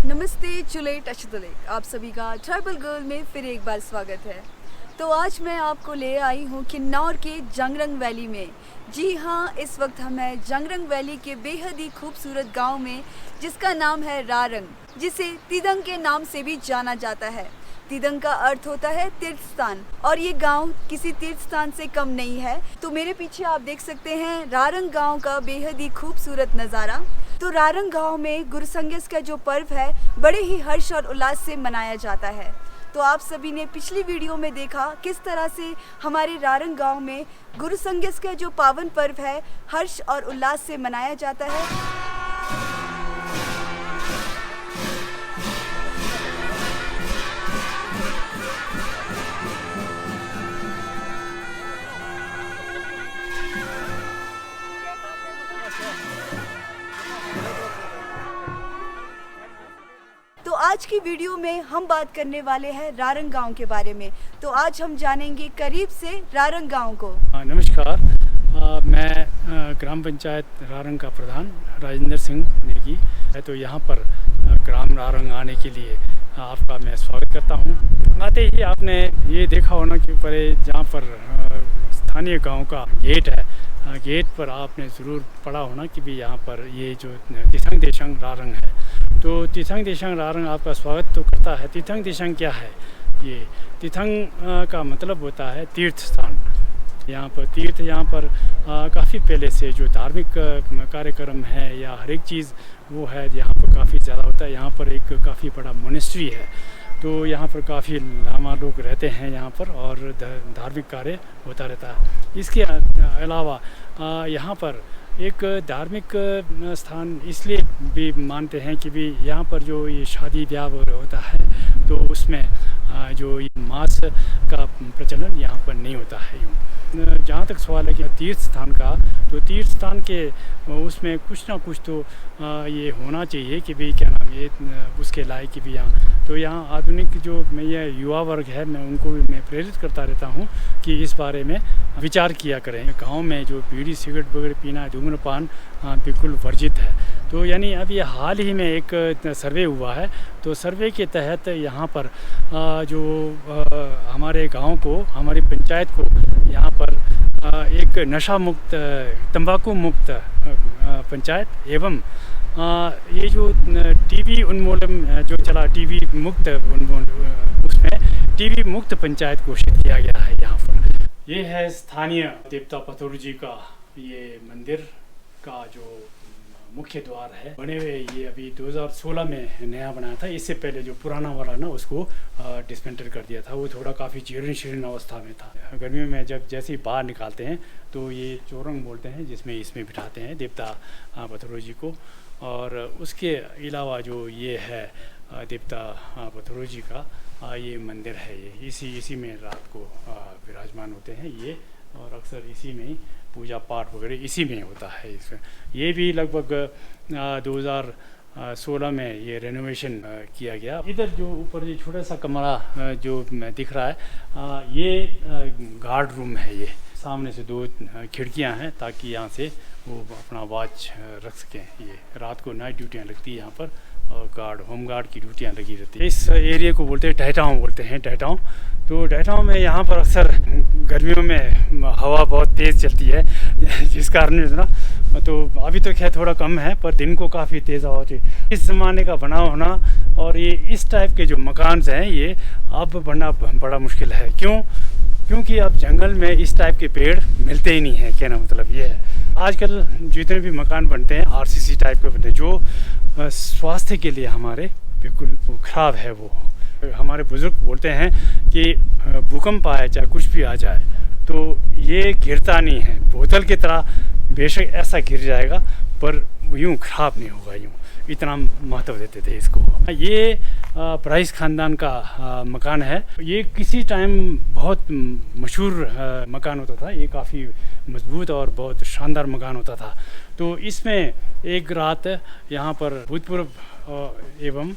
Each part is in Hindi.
नमस्ते चुले टचदुले, आप सभी का ट्राइबल गर्ल में फिर एक बार स्वागत है। तो आज मैं आपको ले आई हूँ किन्नौर के जंगरंग वैली में। जी हाँ, इस वक्त हम हैं जंगरंग वैली के बेहद ही खूबसूरत गांव में, जिसका नाम है रारंग, जिसे तिदंग के नाम से भी जाना जाता है। तिदंग का अर्थ होता है तीर्थ स्थान, और ये गांव किसी तीर्थ स्थान से कम नहीं है। तो मेरे पीछे आप देख सकते हैं रारंग गांव का बेहद ही खूबसूरत नज़ारा। तो रारंग गांव में गुरुसंगेस का जो पर्व है बड़े ही हर्ष और उल्लास से मनाया जाता है। तो आप सभी ने पिछली वीडियो में देखा किस तरह से हमारे रारंग गांव में गुरुसंगेस का जो पावन पर्व है हर्ष और उल्लास से मनाया जाता है। तो आज की वीडियो में हम बात करने वाले हैं रारंग गांव के बारे में। तो आज हम जानेंगे करीब से रारंग गांव को। नमस्कार, मैं ग्राम पंचायत रारंग का प्रधान राजेंद्र सिंह नेगी है। तो यहाँ पर ग्राम रारंग आने के लिए आपका मैं स्वागत करता हूँ। आते ही आपने ये देखा होना कि परे जहाँ पर स्थानीय गांव का गेट है, गेट पर आपने ज़रूर पढ़ा होना कि भी यहाँ पर ये जो तिथंग देशंग रारंग है। तो तिथंग देशंग रारंग आपका स्वागत तो करता है। तिथंग देशंग क्या है? ये तिथंग का मतलब होता है तीर्थ स्थान। यहाँ पर तीर्थ, यहाँ पर काफ़ी पहले से जो धार्मिक कार्यक्रम है या हर एक चीज़ वो है, यहाँ पर काफ़ी ज़्यादा होता है। यहाँ पर एक काफ़ी बड़ा मोनेस्ट्री है, तो यहाँ पर काफ़ी लामा लोग रहते हैं यहाँ पर, और धार्मिक कार्य होता रहता है। इसके अलावा यहाँ पर एक धार्मिक स्थान इसलिए भी मानते हैं कि भी यहाँ पर जो ये शादी ब्याह होता है तो उसमें जो ये मांस का प्रचलन यहाँ पर नहीं होता है। जहाँ तक सवाल है कि तीर्थ स्थान का, तो तीर्थ स्थान के उसमें कुछ ना कुछ तो ये होना चाहिए कि भी क्या नाम ये उसके लायक कि भी यहाँ। तो यहाँ आधुनिक जो ये युवा वर्ग है, मैं उनको भी मैं प्रेरित करता रहता हूँ कि इस बारे में विचार किया करें। गांव में जो बीड़ी सिगरेट वगैरह पीना, धूम्रपान बिल्कुल वर्जित है। तो यानी अब ये हाल ही में एक सर्वे हुआ है, तो सर्वे के तहत यहाँ पर जो हमारे गांव को, हमारी पंचायत को यहाँ पर एक नशा मुक्त, तंबाकू मुक्त पंचायत एवं ये जो टीबी उन्मूलन जो चला, टीबी मुक्त उसमें टीबी मुक्त पंचायत घोषित किया गया है यहाँ पर। ये है स्थानीय देवता पथुर जी का ये मंदिर का जो मुख्य द्वार है बने हुए। ये अभी 2016 में नया बनाया था। इससे पहले जो पुराना वाला ना उसको डिसमेंटल कर दिया था। वो थोड़ा काफ़ी जीर्ण शीर्ण अवस्था में था। गर्मियों में जब जैसे ही बाहर निकालते हैं तो ये चौरंग बोलते हैं, जिसमें इसमें बिठाते हैं देवता पथुर जी को। और उसके अलावा जो ये है देवता पथुर जी का ये मंदिर है, ये इसी में रात को विराजमान होते हैं ये, और अक्सर इसी में ही पूजा पाठ वगैरह इसी में होता है। इसमें ये भी लगभग 2016 में ये रेनोवेशन किया गया। इधर जो ऊपर ये छोटा सा कमरा जो दिख रहा है, ये गार्ड रूम है। ये सामने से 2 खिड़कियां हैं ताकि यहाँ से वो अपना वॉच रख सकें। ये रात को नाइट ड्यूटियाँ लगती है यहाँ पर, और गार्ड, होम गार्ड की ड्यूटियाँ लगी रहती है। इस एरिया को बोलते हैं डहटाओं, बोलते हैं डहटाओं। तो डहटाओं में यहाँ पर अक्सर गर्मियों में हवा बहुत तेज़ चलती है, जिस कारण ना तो अभी तो खैर थोड़ा कम है, पर दिन को काफ़ी तेज़ हवा होती है। इस ज़माने का बना होना और ये इस टाइप के जो मकान हैं ये अब बनना बड़ा मुश्किल है। क्योंकि अब जंगल में इस टाइप के पेड़ मिलते ही नहीं है। कहना मतलब ये है, आजकल जितने भी मकान बनते हैं आरसीसी टाइप के बनते हैं, जो स्वास्थ्य के लिए हमारे बिल्कुल ख़राब है। वो हमारे बुज़ुर्ग बोलते हैं कि भूकंप आए चाहे कुछ भी आ जाए, तो ये गिरता नहीं है बोतल की तरह, बेशक ऐसा गिर जाएगा पर यूँ ख़राब नहीं होगा, यूँ इतना महत्व देते थे इसको। ये प्राइस ख़ानदान का मकान है। ये किसी टाइम बहुत मशहूर मकान होता था, ये काफ़ी मजबूत और बहुत शानदार मकान होता था। तो इसमें एक रात यहाँ पर भूतपूर्व एवं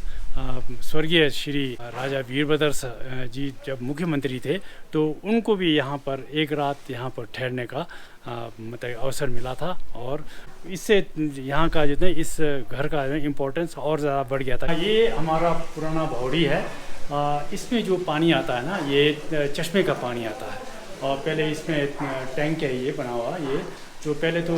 स्वर्गीय श्री राजा वीरभद्र जी जब मुख्यमंत्री थे तो उनको भी यहाँ पर एक रात यहाँ पर ठहरने का मतलब अवसर मिला था, और इससे यहाँ का जो है इस घर का इम्पोर्टेंस और ज़्यादा बढ़ गया था। ये हमारा पुराना बावड़ी है। इसमें जो पानी आता है ना, ये चश्मे का पानी आता है, और पहले इसमें टैंक है ये बना हुआ। ये तो पहले तो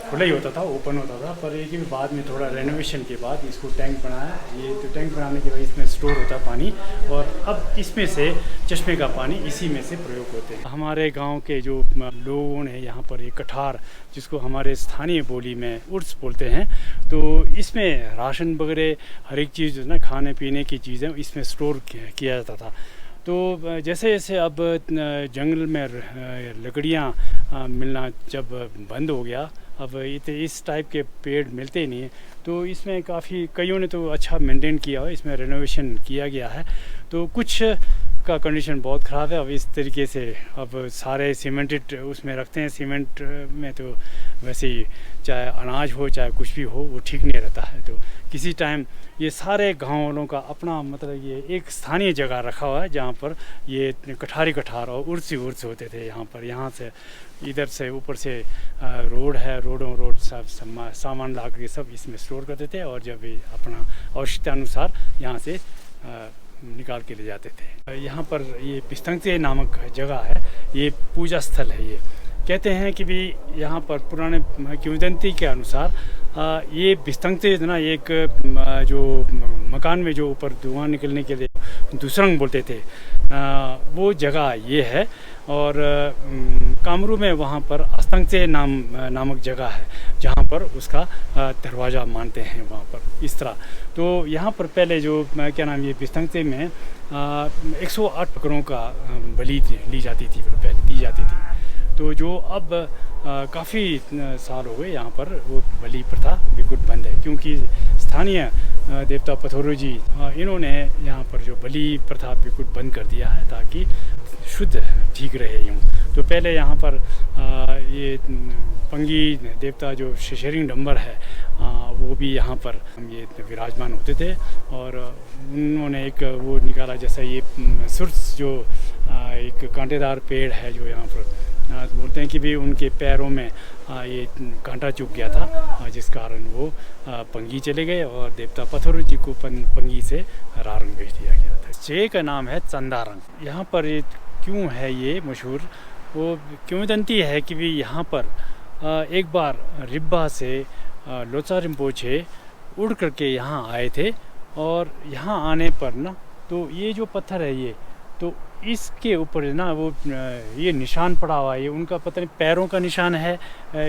खुला ही होता था, ओपन होता था, पर ये कि बाद में थोड़ा रेनोवेशन के बाद इसको टैंक बनाया। ये तो टैंक बनाने के बाद इसमें स्टोर होता है पानी, और अब इसमें से चश्मे का पानी इसी में से प्रयोग होते हैं। हमारे गांव के जो लोगों ने यहाँ पर एक कठार, जिसको हमारे स्थानीय बोली में उर्स बोलते हैं, तो इसमें राशन वगैरह हर एक चीज़ जो ना खाने पीने की चीज़ें इसमें स्टोर किया जाता था। तो जैसे जैसे अब जंगल में लकड़ियाँ मिलना जब बंद हो गया, अब इस टाइप के पेड़ मिलते ही नहीं हैं, तो इसमें काफ़ी कईयों ने तो अच्छा मेंटेन किया हो, इसमें रेनोवेशन किया गया है। तो कुछ का कंडीशन बहुत ख़राब है। अब इस तरीके से अब सारे सीमेंटेड उसमें रखते हैं। सीमेंट में तो वैसे ही चाहे अनाज हो चाहे कुछ भी हो वो ठीक नहीं रहता है। तो किसी टाइम ये सारे गाँव वालों का अपना मतलब ये एक स्थानीय जगह रखा हुआ है जहाँ पर ये कठार और उर्स होते थे यहाँ पर। यहाँ से इधर से ऊपर से रोड है, रोड सब सामान ला कर सब इसमें स्टोर करते थे, और जब अपना आवश्यकता अनुसार यहाँ से निकाल के ले जाते थे। यहाँ पर ये बिस्तंगते नामक जगह है, ये पूजा स्थल है। ये कहते हैं कि भी यहाँ पर पुराने किंवदंती के अनुसार ये बिस्तंगते ना एक जो मकान में जो ऊपर धुआं निकलने के लिए दुसरंग बोलते थे, वो जगह ये है। और कामरू में वहाँ पर अस्तंगते नामक जगह है जहाँ पर उसका दरवाज़ा मानते हैं वहाँ पर इस तरह। तो यहाँ पर पहले जो क्या नाम ये बिस्तंगते में 108 बकरों का बलि ली जाती थी, पहले दी जाती थी। तो जो अब काफ़ी साल हो गए यहाँ पर वो बलि प्रथा बिल्कुल बंद है, क्योंकि स्थानीय देवता पथोरू जी इन्होंने यहाँ पर जो बलि प्रथा बिल्कुल बंद कर दिया है ताकि शुद्ध ठीक रहे यूँ। तो पहले यहाँ पर ये पंगी देवता जो शेषरिंग डंबर है वो भी यहाँ पर ये विराजमान होते थे, और उन्होंने एक वो निकाला जैसा ये सुर्स जो एक कांटेदार पेड़ है जो यहाँ पर बोलते हैं कि भी उनके पैरों में ये कांटा चुभ गया था, जिस कारण वो पंगी चले गए और देवता पथोरू जी को पंगी से रारंग भेज दिया गया था। जय का नाम है चंदारंग। यहाँ पर ये क्यों है ये मशहूर, वो किंवदंती है कि भी यहाँ पर एक बार रिब्बा से लोत्सा रिम्पोछे उड़ करके यहाँ आए थे, और यहाँ आने पर ना तो ये जो पत्थर है ये तो इसके ऊपर ना वो ये निशान पड़ा हुआ है। ये उनका पता नहीं पैरों का निशान है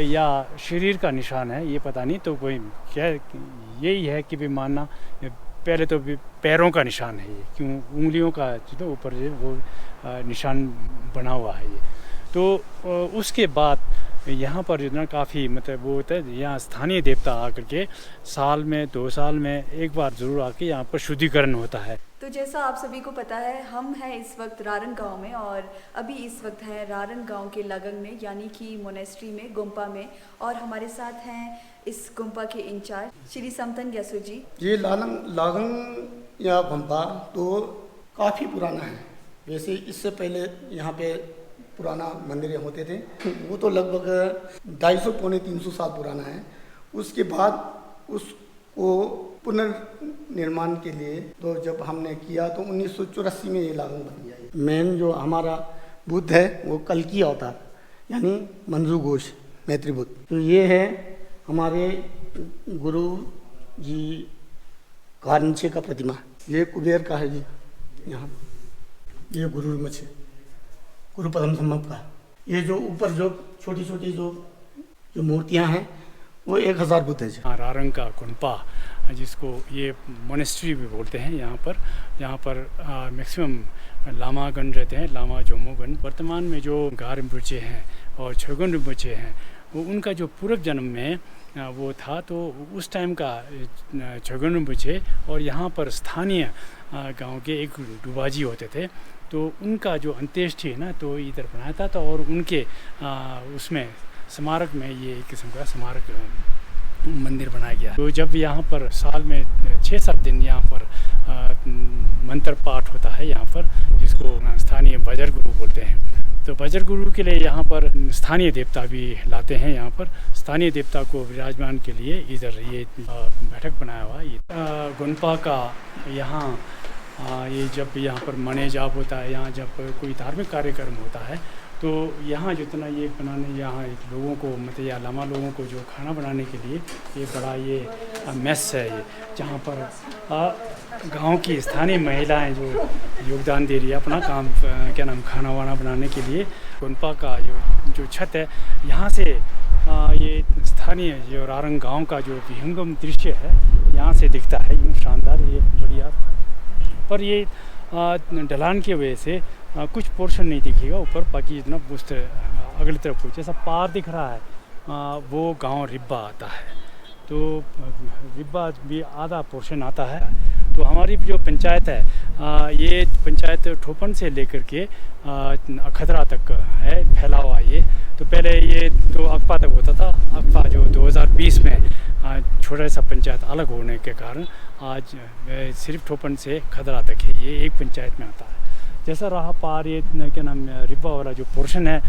या शरीर का निशान है, ये पता नहीं। तो कोई क्या यही है कि भी मानना पहले तो पैरों का निशान है ये, क्यों उंगलियों का जो ऊपर जो वो निशान बना हुआ है ये। तो उसके बाद यहाँ पर जो ना काफ़ी मतलब वो होता है, यहाँ स्थानीय देवता आकर के साल में 2 साल में एक बार ज़रूर आके यहाँ पर शुद्धिकरण होता है। तो जैसा आप सभी को पता है, हम हैं इस वक्त रारंग गांव में, और अभी इस वक्त हैं रारंग गांव के लगन में यानी कि मोनेस्ट्री में, गुम्पा में, और हमारे साथ हैं इस गुम्पा के इंचार्ज श्री समतन ग्यासो जी। ये लागंग या गुम्पा तो काफ़ी पुराना है। वैसे इससे पहले यहाँ पे पुराना मंदिर होते थे, वो तो लगभग 250-300 साल पुराना है। उसके बाद उसको पुनर्निर्माण के लिए तो जब हमने किया तो 1984 में ये लागंग बन गया। मेन जो हमारा बुद्ध है वो कल्कि अवतार यानी मंजू घोष मैत्री बुद्ध। तो ये है हमारे गुरु जी का नीचे का प्रतिमा, ये कुबेर का है जी। यहाँ ये गुरु मछ गुरु पद्म संभव का। ये जो ऊपर जो छोटी छोटी जो मूर्तियाँ हैं वो 1000 बुद्ध है जी। रारंग का गुम्पा जिसको ये मोनेस्ट्री भी बोलते हैं, यहाँ पर मैक्सिमम लामागण रहते हैं, लामा जोमोगण। वर्तमान में जो गार रिम्पोचे हैं और छोगन रिम्पोचे हैं, वो उनका जो पूर्व जन्म में वो था, तो उस टाइम का छोगन रिम्पोचे और यहाँ पर स्थानीय गांव के एक डुबाजी होते थे, तो उनका जो अंत्येष्टि है ना, तो इधर बनाया था। तो और उनके उसमें स्मारक में ये एक किस्म का स्मारक मंदिर बनाया गया। तो जब यहाँ पर साल में 6-7 दिन यहाँ पर मंत्र पाठ होता है यहाँ पर, जिसको स्थानीय बजर गुरु बोलते हैं। तो बजर गुरु के लिए यहाँ पर स्थानीय देवता भी लाते हैं। यहाँ पर स्थानीय देवता को विराजमान के लिए इधर ये बैठक बनाया हुआ है। गुनपा का यहाँ ये जब यहाँ पर मणे जाप होता है, यहाँ जब कोई धार्मिक कार्यक्रम होता है, तो यहाँ जितना ये बनाने, यहाँ लोगों को मतलब या लामा लोगों को जो खाना बनाने के लिए ये बड़ा ये मेस है, ये जहाँ पर गांव की स्थानीय महिलाएं जो योगदान दे रही है अपना काम, क्या नाम, खाना वाना बनाने के लिए। गुनपा का जो छत है, यहाँ से ये स्थानीय जो रारंग गांव का जो विहंगम दृश्य है यहाँ से दिखता है, यूँ शानदार, ये बढ़िया। पर ये ढलान की वजह से कुछ पोर्शन नहीं दिखेगा ऊपर, बाकी इतना उस अगली तरफ कुछ ऐसा पार दिख रहा है, वो गांव रिब्बा आता है। तो रिब्बा भी आधा पोर्शन आता है। तो हमारी जो पंचायत है, ये पंचायत ठोपन से लेकर के खतरा तक है फैला हुआ ये। तो पहले ये तो अकपा तक होता था, अकपा जो 2020 में छोटा सा पंचायत अलग होने के कारण आज सिर्फ ठोपन से खतरा तक है, ये एक पंचायत में आता है। जैसा रहा पार ये क्या नाम रिब्बा वाला जो पोर्शन है,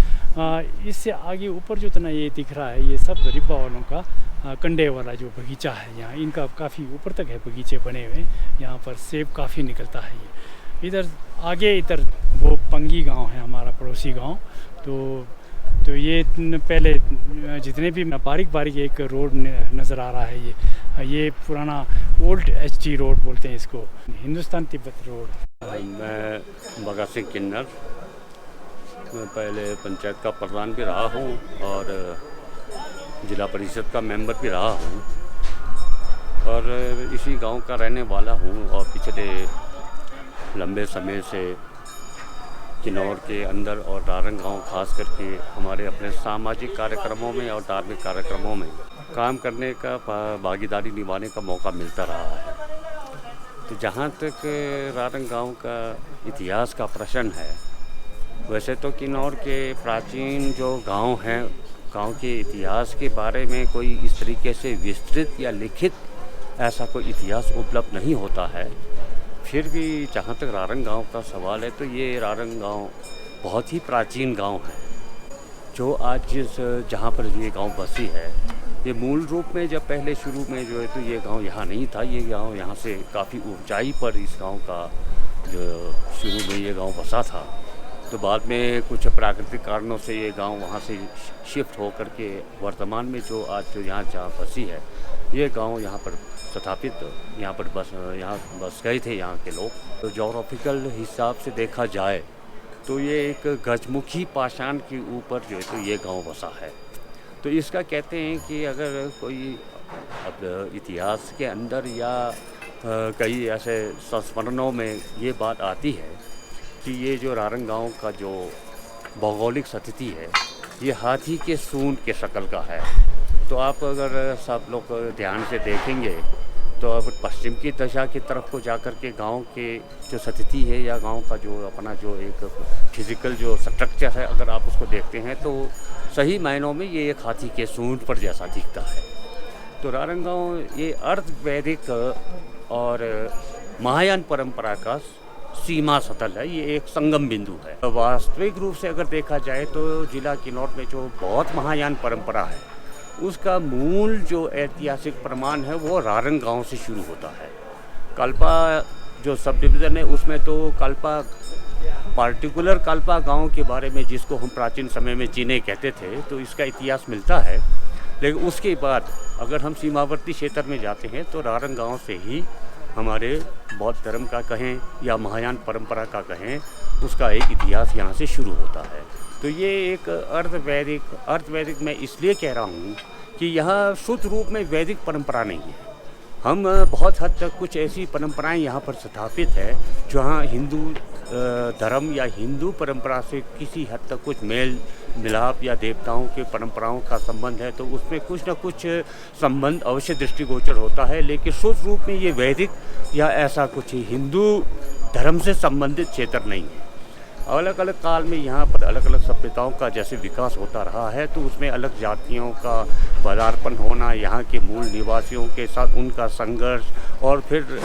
इससे आगे ऊपर जो इतना ये दिख रहा है, ये सब रिब्बा वालों का कंडे वाला जो बगीचा है, यहाँ इनका काफ़ी ऊपर तक है बगीचे बने हुए। यहाँ पर सेब काफ़ी निकलता है। ये इधर आगे इधर वो पंगी गांव है, हमारा पड़ोसी गांव। तो ये पहले जितने भी बारीक एक रोड नज़र आ रहा है, ये पुराना ओल्ड HT रोड बोलते हैं इसको, हिंदुस्तान तिब्बत रोड। मैं भगत सिंह किन्नर, मैं पहले पंचायत का प्रधान भी रहा हूँ और जिला परिषद का मेंबर भी रहा हूँ और इसी गांव का रहने वाला हूँ। और पिछले लंबे समय से किन्नौर के अंदर और रारंग गांव खास करके हमारे अपने सामाजिक कार्यक्रमों में और धार्मिक कार्यक्रमों में काम करने का, भागीदारी निभाने का मौका मिलता रहा है। तो जहाँ तक रारंग गांव का इतिहास का प्रश्न है, वैसे तो किन्नौर के प्राचीन जो गांव हैं, गांव के इतिहास के बारे में कोई इस तरीके से विस्तृत या लिखित ऐसा कोई इतिहास उपलब्ध नहीं होता है। फिर भी जहाँ तक रारंग गांव का सवाल है, तो ये रारंग गांव बहुत ही प्राचीन गांव है, जो आज जहाँ पर ये गांव बसी है। ये मूल रूप में जब पहले शुरू में जो है तो ये गांव यहाँ नहीं था। ये गांव यहाँ से काफ़ी ऊंचाई पर इस गांव का जो शुरू में ये गांव बसा था। तो बाद में कुछ प्राकृतिक कारणों से ये गांव वहाँ से शिफ्ट होकर के वर्तमान में जो आज जो यहाँ जहाँ बसी है, ये गांव यहाँ पर स्थापित, यहाँ बस गए थे यहाँ के लोग। तो जोग्राफिकल हिसाब से देखा जाए तो ये एक गजमुखी पाषाण के ऊपर जो है तो ये गांव बसा है। तो इसका कहते हैं कि अगर कोई अब इतिहास के अंदर या कई ऐसे संस्मरणों में ये बात आती है कि ये जो रारंग गांव का जो भौगोलिक स्थिति है, ये हाथी के सूंड के शक्ल का है। तो आप अगर सब लोग ध्यान से देखेंगे तो अब पश्चिम की दिशा की तरफ को जाकर के गांव के जो स्थिति है या गांव का जो अपना जो एक फिजिकल जो स्ट्रक्चर है, अगर आप उसको देखते हैं तो सही मायनों में ये एक हाथी के सूंड पर जैसा दिखता है। तो रारंग गांव ये अर्ध वैदिक और महायान परंपरा का सीमा सतल है, ये एक संगम बिंदु है। वास्तविक रूप से अगर देखा जाए तो जिला किन्नौर में जो बौद्ध महायान परंपरा है, उसका मूल जो ऐतिहासिक प्रमाण है वो रारंग गांव से शुरू होता है। कल्पा जो सब डिवीज़न है उसमें तो कल्पा पार्टिकुलर कल्पा गांव के बारे में, जिसको हम प्राचीन समय में चीने कहते थे, तो इसका इतिहास मिलता है। लेकिन उसके बाद अगर हम सीमावर्ती क्षेत्र में जाते हैं तो रारंग गांव से ही हमारे बौद्ध धर्म का कहें या महायान परंपरा का कहें, उसका एक इतिहास यहाँ से शुरू होता है। तो ये एक अर्धवैदिक मैं इसलिए कह रहा हूँ कि यहाँ शुद्ध रूप में वैदिक परंपरा नहीं है। हम बहुत हद तक कुछ ऐसी परंपराएं यहाँ पर स्थापित है जहाँ हिंदू धर्म या हिंदू परंपरा से किसी हद तक कुछ मेल मिलाप या देवताओं के परंपराओं का संबंध है तो उसमें कुछ न कुछ संबंध अवश्य दृष्टिगोचर होता है, लेकिन शुद्ध रूप में ये वैदिक या ऐसा कुछ हिंदू धर्म से संबंधित क्षेत्र नहीं है। अलग अलग काल में यहाँ पर अलग अलग सभ्यताओं का जैसे विकास होता रहा है तो उसमें अलग जातियों का पदार्पण होना, यहाँ के मूल निवासियों के साथ उनका संघर्ष और फिर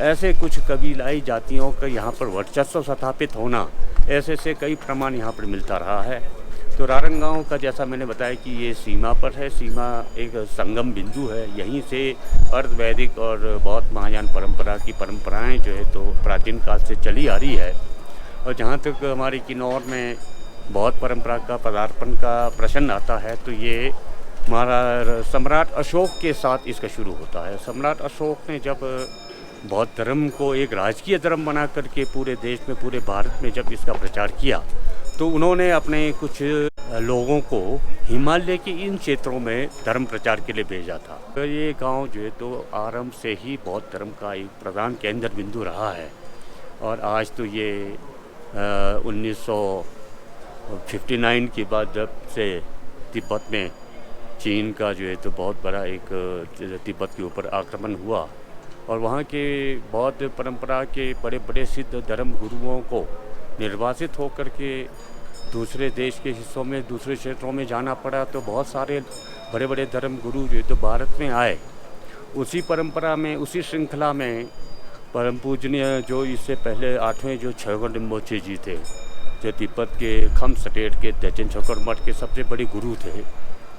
ऐसे कुछ कबीलाई जातियों का यहाँ पर वर्चस्व स्थापित होना, ऐसे से कई प्रमाण यहाँ पर मिलता रहा है। तो रारंग गाँव का जैसा मैंने बताया कि ये सीमा पर है, सीमा एक संगम बिंदु है। यहीं से अर्ध वैदिक और बौद्ध महायान परंपरा की परंपराएं जो है तो प्राचीन काल से चली आ रही है। और जहाँ तक हमारी किन्नौर में बौद्ध परंपरा का पदार्पण का प्रश्न आता है तो ये हमारा सम्राट अशोक के साथ इसका शुरू होता है। सम्राट अशोक ने जब बौद्ध धर्म को एक राजकीय धर्म बना करके पूरे देश में, पूरे भारत में जब इसका प्रचार किया तो उन्होंने अपने कुछ लोगों को हिमालय के इन क्षेत्रों में धर्म प्रचार के लिए भेजा था। तो ये गांव जो है तो आरंभ से ही बौद्ध धर्म का एक प्रधान केंद्र बिंदु रहा है। और आज तो ये 1959 के बाद जब से तिब्बत में चीन का जो है तो बहुत बड़ा एक तिब्बत के ऊपर आक्रमण हुआ और वहाँ के बौद्ध परंपरा के बड़े बड़े सिद्ध धर्म गुरुओं को निर्वासित होकर के दूसरे देश के हिस्सों में, दूसरे क्षेत्रों में जाना पड़ा तो बहुत सारे बड़े बड़े धर्म गुरु जो तो भारत में आए। उसी परंपरा में, उसी श्रृंखला में परम पूजनीय जो इससे पहले 8वें जो छगन रिम्पोछे जी थे, जो तिब्बत के खम स्टेट के दक्षिण छकर मठ के सबसे बड़े गुरु थे,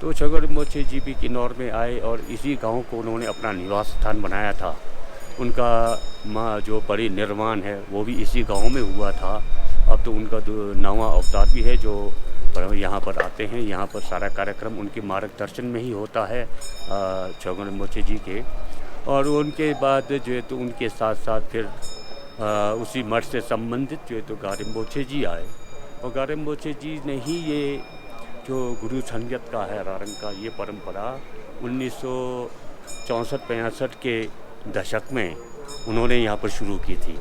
तो छगन रिम्पोछे जी भी किन्नौर में आए और इसी गांव को उन्होंने अपना निवास स्थान बनाया था। उनका जो परिनिर्वाण है वो भी इसी गांव में हुआ था। अब तो उनका 9वां अवतार भी है जो यहाँ पर आते हैं। यहाँ पर सारा कार्यक्रम उनके मार्गदर्शन में ही होता है छगन रिम्पोछे जी के। और उनके बाद जो है तो उनके साथ साथ फिर उसी मठ से संबंधित जो है तो गारे रिम्पोछे जी आए और गारे रिम्पोछे जी ने ही ये जो गुरु संगत का है रारंग का, ये परंपरा 1964-65 के दशक में उन्होंने यहाँ पर शुरू की थी।